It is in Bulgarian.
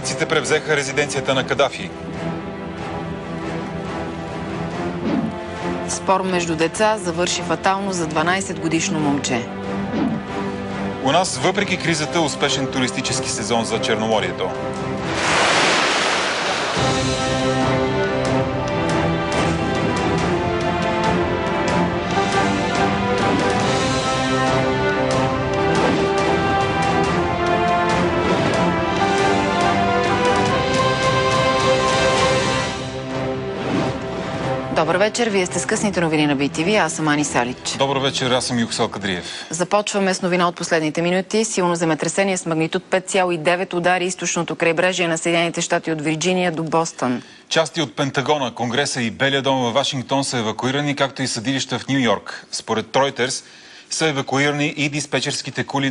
Саудитците превзеха резиденцията на Кадафи. Спор между деца завърши фатално за 12-годишно момче. У нас, въпреки кризата, успешен туристически сезон за Черноморието. Добър вечер, вие сте с късните новини на BTV, аз съм Ани Салич. Добър вечер, аз съм Юхсел Кадриев. Започваме с новина от последните минути. Силно земетресение с магнитуд 5,9 удари източното крайбрежие на Съединените щати от Вирджиния до Бостън. Части от Пентагона, Конгреса и Белия дом във Вашингтон са евакуирани, както и съдилища в Ню Йорк. Според Reuters са евакуирани и диспетчерските кули